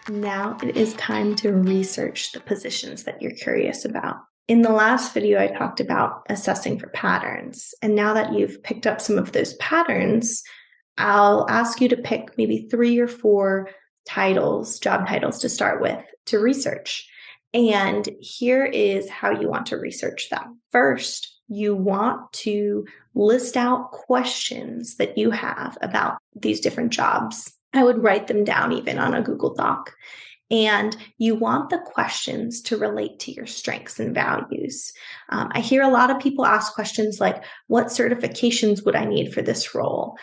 Now it is time to research the positions that you're curious about. In the last video, I talked about assessing for patterns. And now that you've picked up some of those patterns, I'll ask you to pick maybe 3 or 4 titles, job titles to start with, to research. And here is how you want to research them. First, you want to list out questions that you have about these different jobs. I would write them down even on a Google Doc. And you want the questions to relate to your strengths and values. I hear a lot of people ask questions like, what certifications would I need for this role?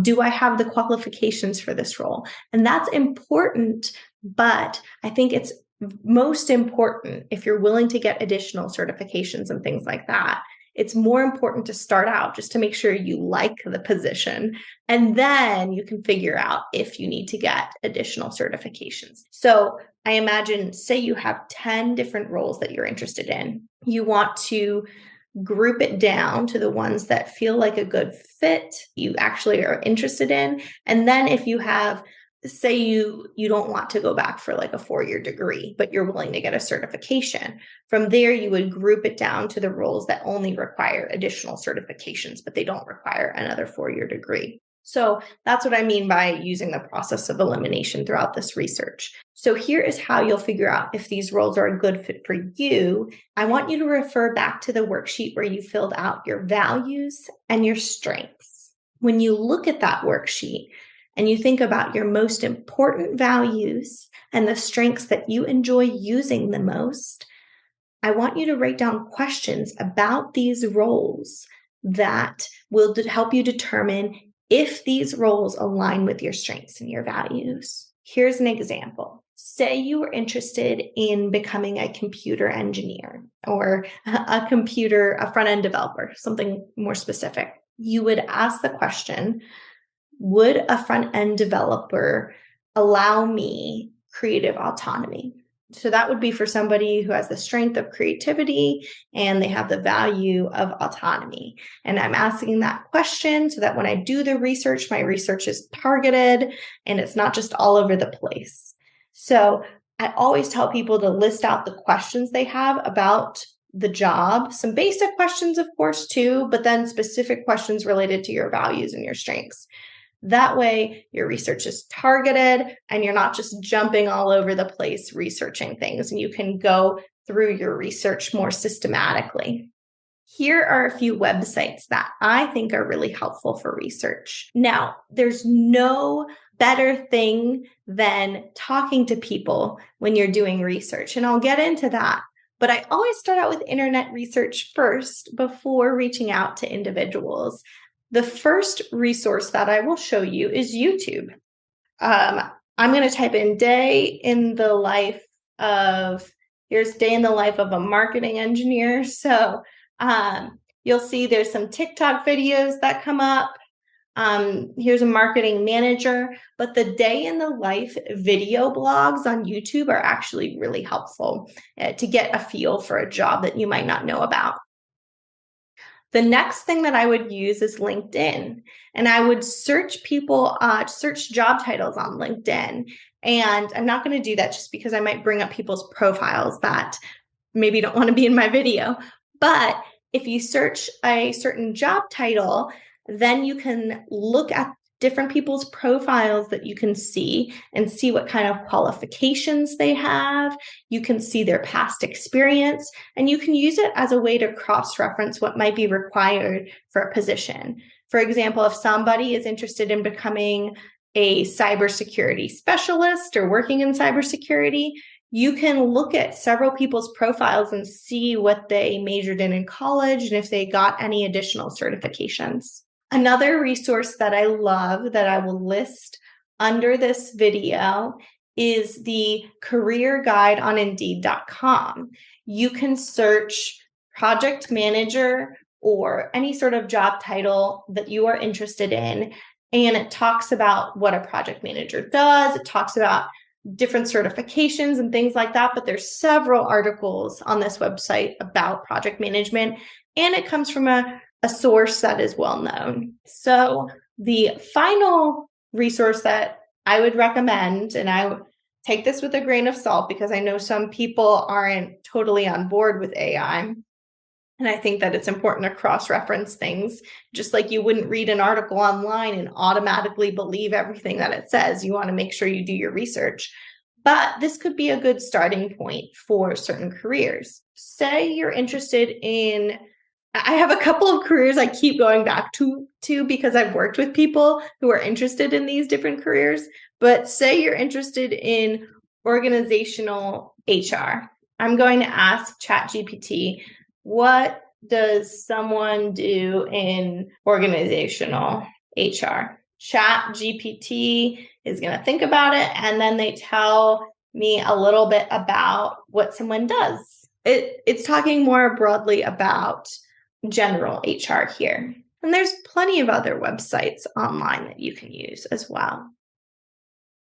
Do I have the qualifications for this role? And that's important, but I think it's most important if you're willing to get additional certifications and things like that. It's more important to start out just to make sure you like the position, and then you can figure out if you need to get additional certifications. So I imagine, say you have 10 different roles that you're interested in. You want to group it down to the ones that feel like a good fit, you actually are interested in. And then if you have, say you don't want to go back for like a 4-year degree, but you're willing to get a certification. From there, you would group it down to the roles that only require additional certifications, but they don't require another 4-year degree. So that's what I mean by using the process of elimination throughout this research. So here is how you'll figure out if these roles are a good fit for you. I want you to refer back to the worksheet where you filled out your values and your strengths. When you look at that worksheet, and you think about your most important values and the strengths that you enjoy using the most, I want you to write down questions about these roles that will help you determine if these roles align with your strengths and your values. Here's an example. Say you were interested in becoming a computer engineer or a front-end developer, something more specific. You would ask the question, would a front-end developer allow me creative autonomy? So that would be for somebody who has the strength of creativity and they have the value of autonomy. And I'm asking that question so that when I do the research, my research is targeted and it's not just all over the place. So I always tell people to list out the questions they have about the job, some basic questions, of course, too, but then specific questions related to your values and your strengths. That way, your research is targeted and you're not just jumping all over the place researching things, and you can go through your research more systematically. Here are a few websites that I think are really helpful for research. Now, there's no better thing than talking to people when you're doing research, and I'll get into that. But I always start out with internet research first before reaching out to individuals. The first resource that I will show you is YouTube. I'm going to type in day in the life of a marketing engineer. So you'll see there's some TikTok videos that come up. Here's a marketing manager, but the day in the life video blogs on YouTube are actually really helpful to get a feel for a job that you might not know about. The next thing that I would use is LinkedIn, and I would search job titles on LinkedIn. And I'm not going to do that just because I might bring up people's profiles that maybe don't want to be in my video. But if you search a certain job title, then you can look at different people's profiles that you can see and see what kind of qualifications they have. You can see their past experience, and you can use it as a way to cross-reference what might be required for a position. For example, if somebody is interested in becoming a cybersecurity specialist or working in cybersecurity, you can look at several people's profiles and see what they majored in college and if they got any additional certifications. Another resource that I love that I will list under this video is the career guide on Indeed.com. You can search project manager or any sort of job title that you are interested in, and it talks about what a project manager does. It talks about different certifications and things like that, but there's several articles on this website about project management, and it comes from a source that is well known. So the final resource that I would recommend, and take this with a grain of salt because I know some people aren't totally on board with AI. And I think that it's important to cross-reference things, just like you wouldn't read an article online and automatically believe everything that it says. You want to make sure you do your research. But this could be a good starting point for certain careers. Say you're interested in, I have a couple of careers I keep going back to because I've worked with people who are interested in these different careers. But say you're interested in organizational HR. I'm going to ask ChatGPT, what does someone do in organizational HR? ChatGPT is going to think about it, and then they tell me a little bit about what someone does. It's talking more broadly about general HR here. And there's plenty of other websites online that you can use as well.